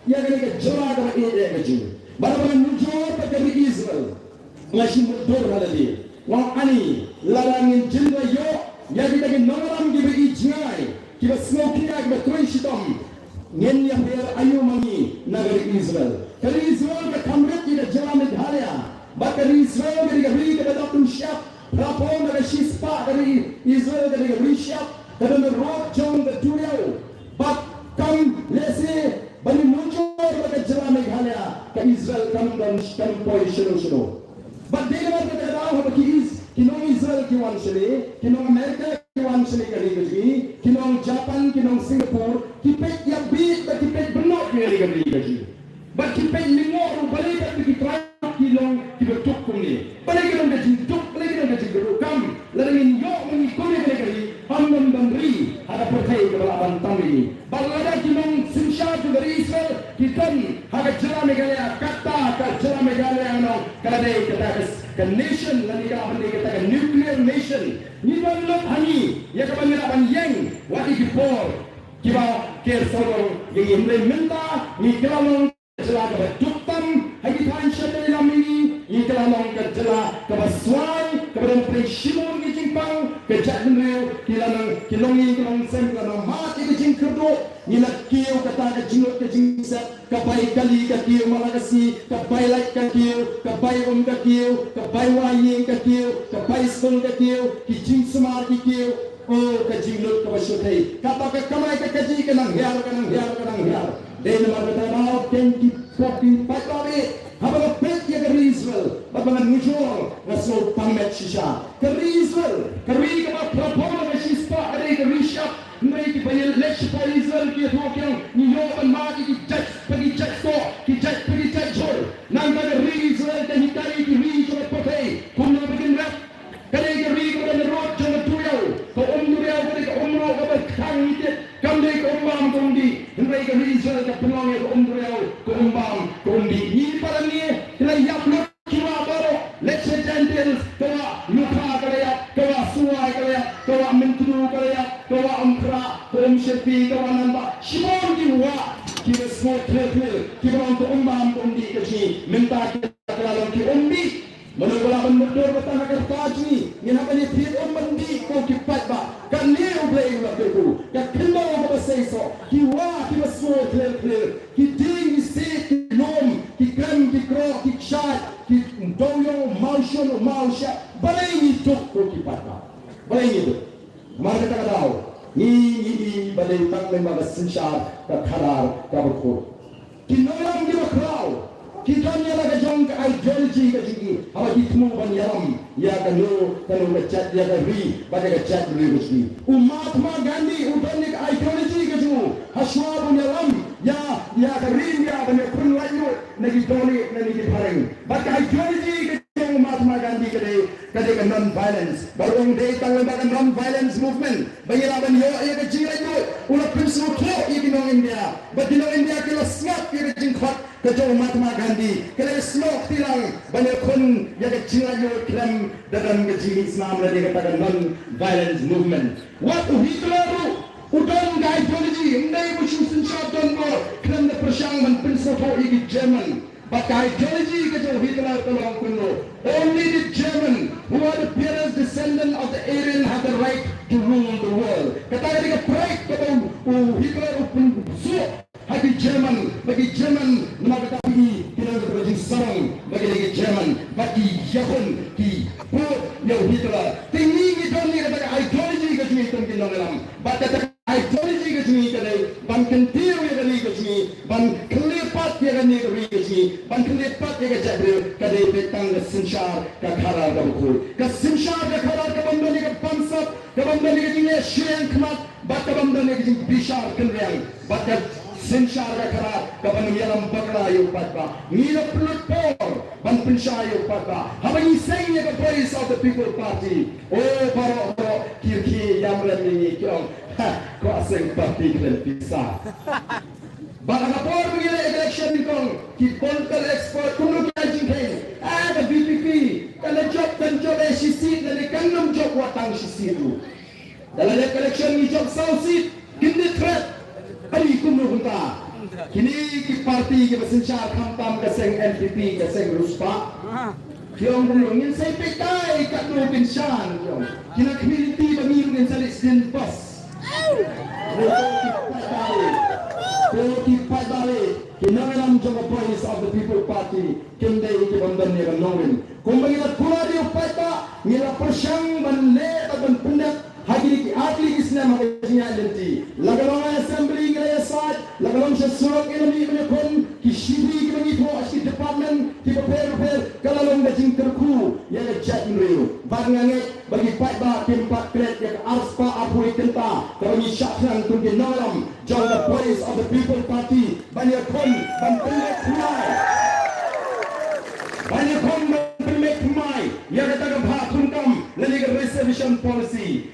yang ini ke jora ke India ke Jin. Baru muncul pada Israel. Ngasih mundur pada dia. Wang ani larangin jinwa yo yang kita ke noram kita ijnai kita smoking kita tuition. Ngen yang biar ayu mangi negeri Israel. Kalau Israel ke kamret kita jalan Meghalaya. Bahkan Israel kita beri kita dapat siap. Rapor dari Shispa dari Israel dari Rishab dari Rock John dari Turiau. Bahkan lese bani muncul pada jalan Meghalaya ke Israel kan poin seno. But they never get it out of the keys. Kinong Israel kiwan sini, kinong Amerika kiwan sini kali kali, kinong Japan, kinong Singapore, kipet yang big, but kipet benok kali kali. But kipet lingor balik tapi kita kilong kibetuk kuni. Balik kilong gaji tuk, balik kilong gaji gerukam. Lalu yo mengikuni kali hamdan bandri ada percaya kebalapan tami. Balada kilong simsha dari Israel kita ada jalan Meghalaya kata jalan Meghalaya no kada kita ke nation lalu kita ke nuclear nation. Ni dalam hani ya kebanyakan yang wadi kipor kiba ker sorong yang implementa ni kelalong jela ke tuktam hagi tan syadai lamini ni kelalong ke jela ke baswai ke badan presimun ke jingpang ke jadnreu kilongi kilong sem kilong mati ke jingkerdo ni nak kiu kata ke jingot ke jingsat ke bai kali ke kiu malakasi ke bai lait ke kiu ke bai ke kiu ke bai waying ke kiu ke bai sung ke kiu ki jing sumar ke kiu oh ke jinglut ke basyutai kata ke kamai ke kaji ke nang hiar dan mereka tahu tenti kopi patari apa pet ya ke Israel bapak muncul rasul pamet sisa ke Israel keri ke propon ke sispa ada ke Rishab mereka banyak lech ke Israel ke hokiang New York dan mati ke pergi cek jor nang ke Israel dan hikari ke Israel potai kumna bikin rap kali ke Israel road jangan tuyau ke umriyau ke umroh ke berkang itu kami ke umbam kundi mereka Israel ke penong ke umriyau ke umbam kundi ni pada ni kita yap lu kira baru let's say gentles kawa luka kaya kawa suai kaya kawa mentru kaya kawa amkra kawa msyefi kawa namba shimon diwa kita semua terhel kita untuk umbam kundi kecil minta kita kalau ki umbi menunggulah mundur petang kertas ni yang apa ni tiap umbandi kau kipat ba kan ni ublay ulah beku kan kena apa seiso kiwa kiwa semua terhel kiting isi nom kikram kikro kikshat kidoyo mausha balai ni tuk kau kipat ba balai ni tu mari kita tahu ni balai tak memang sensyar tak harar tak berkur kinolam kiwa krau kita ni lagi jong ke ideologi ke sini. Apa hitmu banyaram ya kalau ngecat ya dari pada ngecat dari sini. Mahatma Gandhi udah ni ideologi ke sini. Haswa banyaram ya dari ya banyak pun lain lagi doni lagi bareng. Pada ideologi ke sini Mahatma Gandhi ke non violence. Baru dia tanggapan non violence movement. Banyaram yo ya ke sini lagi. Ulah prinsip tu ini India. Betul India kita smart kita jengkot. Kejauh Mahatma Gandhi, kalau semua tilang banyak pun yang kecil aja klaim dalam kecil Islam dan dikatakan non-violence movement. What Hitler udah nggak ideologi, nggak musuh senjata klaim persamaan prinsip ini Jerman. But ideology kejauh Hitler tolong kuno. Only the German who are the purest descendant of the Aryan have the right to rule the world. Kata dia break kata Hitler pun suap. Bagi Jerman maka tapi kita berjing sarang bagi Jerman bagi Jepun di put yang Hitler tinggi kita ni kata ideologi ke sini tentang dalam pada ideologi ke sini kata ban kentir ya kali ke sini ban kelepat ya kali ke sini ban kelepat ya kata kata petang ke sensyar ke karar ke buku ke sensyar ke karar ke bandar ke pansap ke bandar ke sini syeng kemat bat ke bandar ke sini bishar kenriang bat ke sensyar kara kapan yalam bakla yu patba nila pelut por ban pensya yu patba haba iseng ya voice of the people party oh baro kirki yang ini kyong ko aseng parti klen pisa bala kapor begini election kong ki political expert kuno kajing kain ada BPP kalau job SCC dan kanam job watang SCC itu dalam election ni job sausit kini threat Ari kumno bunta kini ki parti ki bersencar kamtam keseng NPP keseng Ruspa kiong ngin saya pekai kat tu pensan kiong kina community bagi ngin salis din bus Koti padale kinangalam jong voice of the people party kinde ki bandan ni nongin kumbangi la kulari upata nila persyang banle taban pendak hagi ki atli isna magajinya lenti lagalong assembly ngaya sat lagalong sa surak ilmi menekon ki shiri ki bangi to aski department ki prepare kalalong gajing terku ya chat nriu bangange bagi pada tempat kret yang arspa apui kenta kami syakran tunggu nalam jong the voice of the people party banyak kon banyak mai ya kata bah tungkam lagi ke reservation policy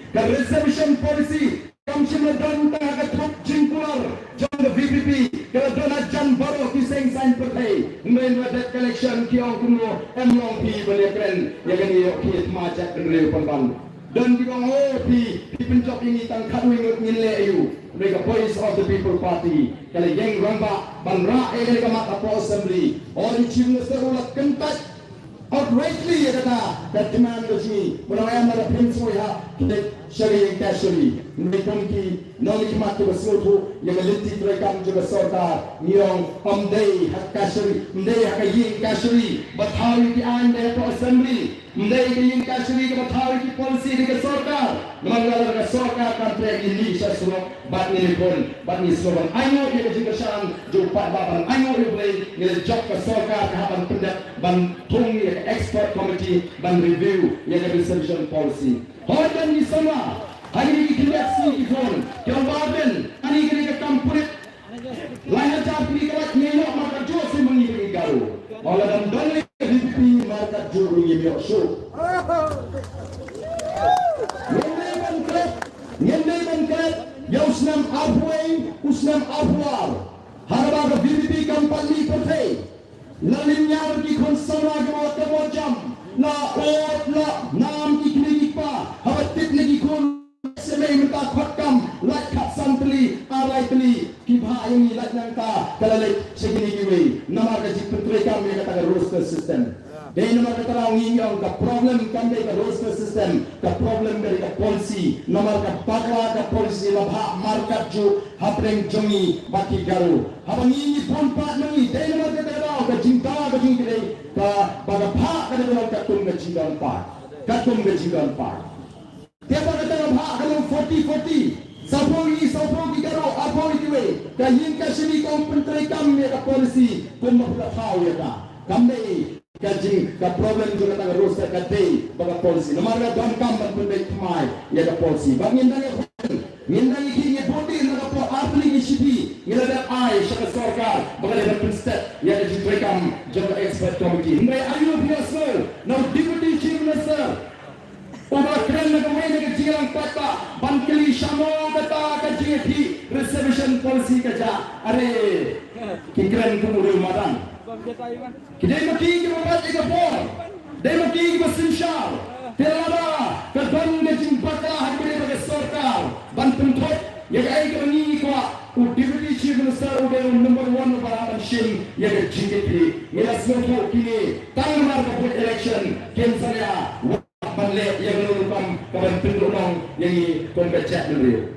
kam cuma dan tengah ke top jingkular jong the VPP kalau donat jan baru kiseng sign pertai main wadat collection kiong kuno emlong pi boleh keren ya kan yo kit macet kendri pemban dan juga pi pencok ini tang kadu ingut nile ayu mereka voice of the people party kalau yang ramba banra mereka mak apa assembly orang cimna serulat kentat outrightly ya kata that demand of me when I am at a principle ya kita syari yang casually mereka ki nomi matu besutu yang linti mereka juga sorta niong amdai hak casually amdai hak yin casually bathawi ki ande to assembly amdai ki yin casually ki bathawi ki policy di sorta mengalar ke sorta kontrak ini sasuno bat ni pun bat ni soban ayo ya juga syang jupat baban ayo ya boleh ngel job ke sorta kapan pendak ban tungi expert committee ban review yang ada reservation policy hodan ni sama hari ini kita si phone yang badan hari ini kita kampurit lain jam ni kalau nyok maka jo si mengi garu oleh dan dole VPP maka jo mengi show Nyendeman kret ya usnam abuar haraba VPP kampani kote lalinyar ki konsama ke jam na ot la nam ki kini pa habatit nagi kon semai minta khotkam lat khat santli arai tli ki bha yang lat nangta kalale segini giwe nama ka jiputri kam ya kata roster system dei nama kata rangi yang ka problem kam dei ka roster system ka problem dari ka policy nama ka patwa ka policy la bha markat ju hapreng jongi baki garu habangi ni pon pat nangi dei nama kata ka jinta ka jingkre ka baga bha ka dalam ka tum ka jingan pat tiap kata bha kalau 40 sapong garo apong iwe kayin ka sini kom pentri kam ya ka policy kom mapula tau ya ka kamne kaji ka problem juga tang roster ka dei baga policy nomor ka dom kam ban pendek mai ya ka policy bangin dang ki body na ka apli ni sipi ngila da ai shaka sarkar baga da step ya ka ji kam jaga expert committee ngai ayo biasa now deputy chief minister Ubah keren nak main dengan jiran kata bangkili syamo kata kaji di reservation policy kaja are kikeren kemudian madang kita maki kita buat ekspor dia maki kita sensyal terada keban ngejim bakla hakuri bagi sarkar ban pentot ya kai kita ni kuat deputy chief minister udah number 1 barahan shin ya GDP ya semua kini tanggal marka election kensanya Panle yang lulukam kawan penduduk yang ini kongkacak dulu.